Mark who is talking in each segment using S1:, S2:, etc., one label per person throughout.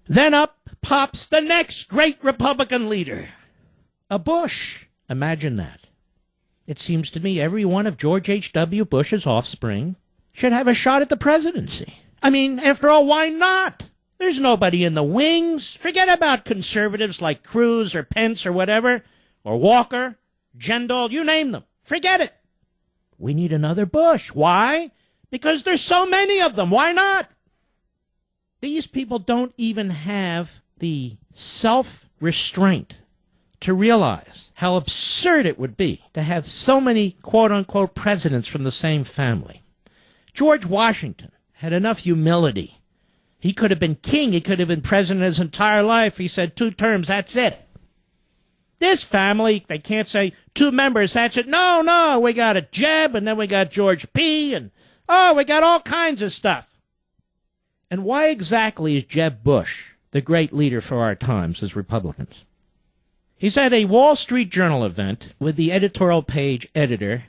S1: Then up pops the next great Republican leader, a Bush. Imagine that. It seems to me every one of George H.W. Bush's offspring should have a shot at the presidency. I mean, after all, why not? There's nobody in the wings. Forget about conservatives like Cruz or Pence or whatever, or Walker, Jindal, you name them. Forget it. We need another Bush. Why? Because there's so many of them. Why not? These people don't even have the self-restraint to realize how absurd it would be to have so many quote-unquote presidents from the same family. George Washington had enough humility. He could have been king. He could have been president his entire life. He said 2 terms, that's it. This family, they can't say 2 members, that's it. No, we got a Jeb, and then we got George P., and we got all kinds of stuff. And why exactly is Jeb Bush the great leader for our times as Republicans? He's at a Wall Street Journal event with the editorial page editor,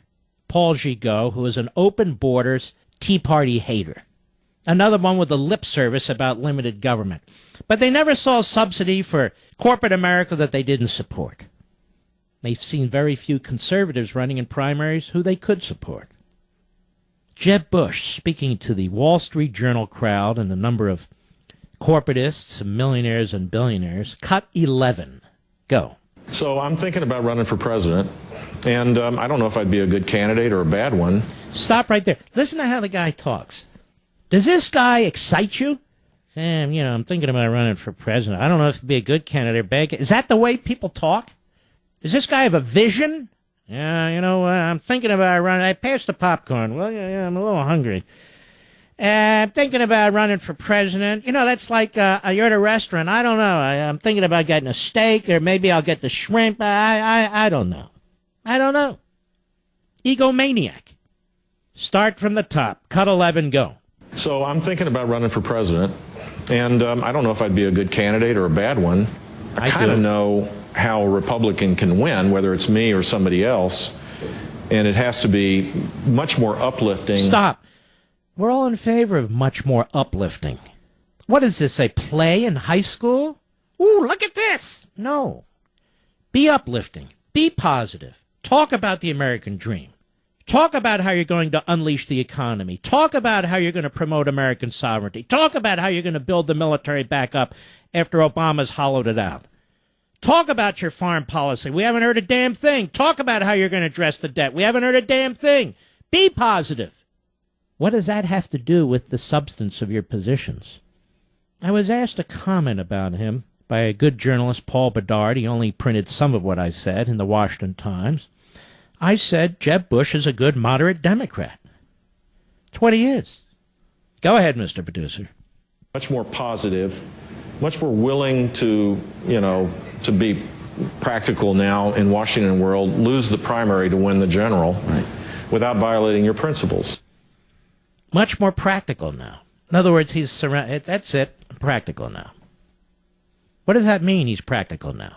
S1: Paul Gigot, who is an open borders Tea Party hater. Another one with a lip service about limited government. But they never saw a subsidy for corporate America that they didn't support. They've seen very few conservatives running in primaries who they could support. Jeb Bush, speaking to the Wall Street Journal crowd and a number of corporatists, millionaires, and billionaires, cut 11. Go.
S2: So I'm thinking about running for president, and I don't know if I'd be a good candidate or a bad one.
S1: Stop right there. Listen to how the guy talks. Does this guy excite you? Sam, I'm thinking about running for president. I don't know if he'd be a good candidate or bad. Is that the way people talk? Does this guy have a vision? Yeah, I'm thinking about running. I passed the popcorn. Well, yeah, I'm a little hungry. I'm thinking about running for president. That's like you're at a restaurant. I don't know. I'm thinking about getting a steak, or maybe I'll get the shrimp. I don't know. I don't know. Egomaniac. Start from the top. Cut 11, go.
S2: So I'm thinking about running for president, and I don't know if I'd be a good candidate or a bad one. I kind of know how a Republican can win, whether it's me or somebody else, and it has to be much more uplifting.
S1: Stop. We're all in favor of much more uplifting. What is this, a play in high school? Ooh, look at this. No. Be uplifting. Be positive. Talk about the American dream. Talk about how you're going to unleash the economy. Talk about how you're going to promote American sovereignty. Talk about how you're going to build the military back up after Obama's hollowed it out. Talk about your foreign policy. We haven't heard a damn thing. Talk about how you're going to address the debt. We haven't heard a damn thing. Be positive. What does that have to do with the substance of your positions? I was asked a comment about him by a good journalist, Paul Bedard. He only printed some of what I said in the Washington Times. I said Jeb Bush is a good moderate Democrat. That's what he is. Go ahead, Mr. Producer.
S2: Much more positive, much more willing to, to be practical now in Washington world, lose the primary to win the general, right, without violating your principles.
S1: Much more practical now. In other words, he's surrounded. That's it. Practical now. What does that mean? He's practical now.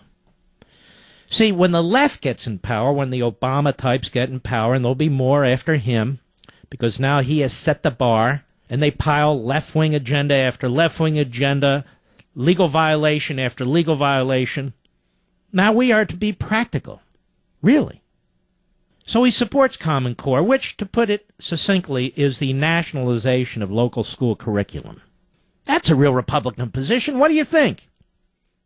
S1: See, when the left gets in power, when the Obama types get in power, and there'll be more after him, because now he has set the bar, and they pile left-wing agenda after left-wing agenda, legal violation after legal violation. Now we are to be practical. Really. So he supports Common Core, which, to put it succinctly, is the nationalization of local school curriculum. That's a real Republican position. What do you think?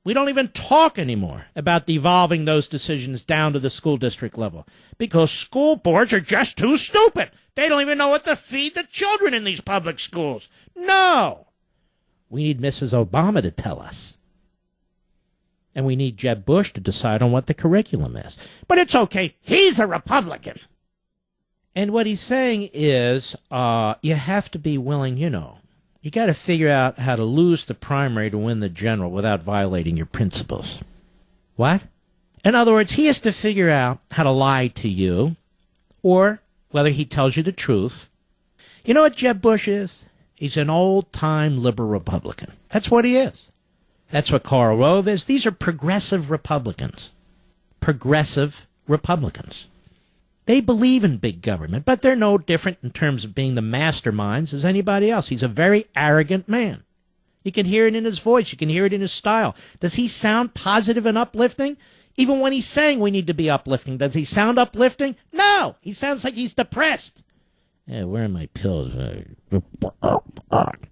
S1: We don't even talk anymore about devolving those decisions down to the school district level because school boards are just too stupid. They don't even know what to feed the children in these public schools. No. We need Mrs. Obama to tell us. And we need Jeb Bush to decide on what the curriculum is. But it's okay. He's a Republican. And what he's saying is you have to be willing, you got to figure out how to lose the primary to win the general without violating your principles. What? In other words, he has to figure out how to lie to you or whether he tells you the truth. You know what Jeb Bush is? He's an old-time liberal Republican. That's what he is. That's what Karl Rove is. These are progressive Republicans. Progressive Republicans. They believe in big government, but they're no different in terms of being the masterminds as anybody else. He's a very arrogant man. You can hear it in his voice. You can hear it in his style. Does he sound positive and uplifting? Even when he's saying we need to be uplifting, does he sound uplifting? No. He sounds like he's depressed. Yeah, where are my pills?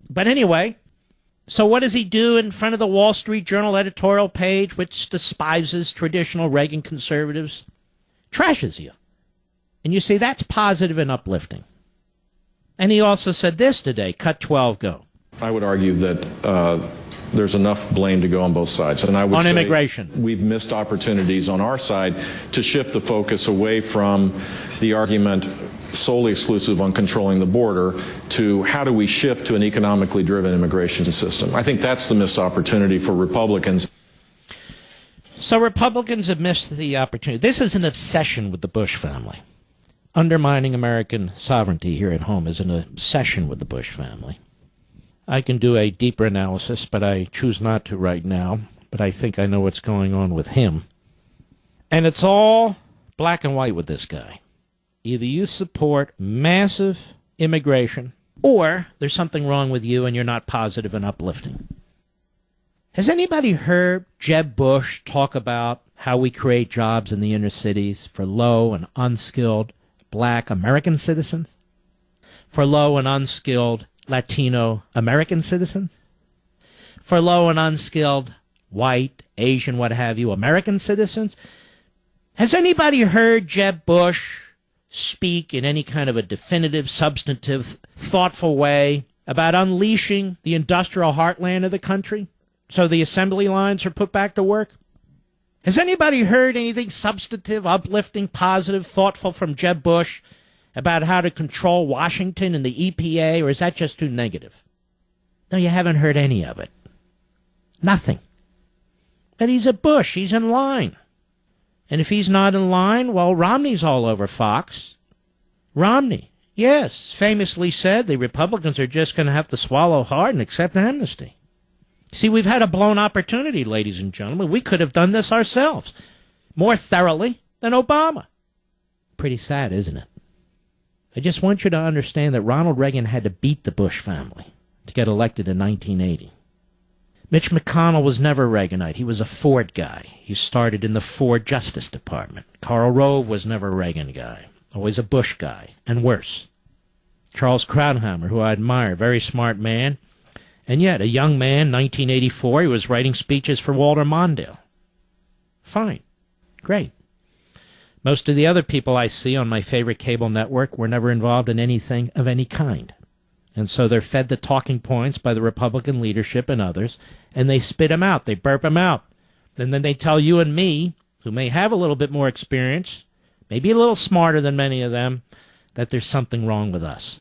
S1: But anyway, so what does he do in front of the Wall Street Journal editorial page, which despises traditional Reagan conservatives? Trashes you. And you say that's positive and uplifting. And he also said this today, cut 12, go.
S2: I would argue that there's enough blame to go on both sides. And I would
S1: on
S2: say
S1: immigration.
S2: We've missed opportunities on our side to shift the focus away from the argument solely exclusive on controlling the border to how do we shift to an economically driven immigration system. I think that's the missed opportunity for Republicans.
S1: So Republicans have missed the opportunity. This is an obsession with the Bush family. Undermining American sovereignty here at home is an obsession with the Bush family. I can do a deeper analysis, but I choose not to right now. But I think I know what's going on with him. And it's all black and white with this guy. Either you support massive immigration, or there's something wrong with you and you're not positive and uplifting. Has anybody heard Jeb Bush talk about how we create jobs in the inner cities for low and unskilled black American citizens? For low and unskilled Latino American citizens? For low and unskilled white, Asian, what have you, American citizens? Has anybody heard Jeb Bush speak in any kind of a definitive, substantive, thoughtful way about unleashing the industrial heartland of the country so the assembly lines are put back to work? Has anybody heard anything substantive, uplifting, positive, thoughtful from Jeb Bush about how to control Washington and the EPA, or is that just too negative? No, you haven't heard any of it. Nothing. But he's a Bush. He's in line. And if he's not in line, well, Romney's all over Fox. Romney, yes, famously said the Republicans are just going to have to swallow hard and accept amnesty. See, we've had a blown opportunity, ladies and gentlemen. We could have done this ourselves more thoroughly than Obama. Pretty sad, isn't it? I just want you to understand that Ronald Reagan had to beat the Bush family to get elected in 1980. Mitch McConnell was never Reaganite. He was a Ford guy. He started in the Ford Justice Department. Karl Rove was never a Reagan guy. Always a Bush guy, and worse. Charles Krauthammer, who I admire, very smart man. And yet, a young man, 1984, he was writing speeches for Walter Mondale. Fine. Great. Most of the other people I see on my favorite cable network were never involved in anything of any kind. And so they're fed the talking points by the Republican leadership and others, and they spit them out. They burp them out. And then they tell you and me, who may have a little bit more experience, maybe a little smarter than many of them, that there's something wrong with us.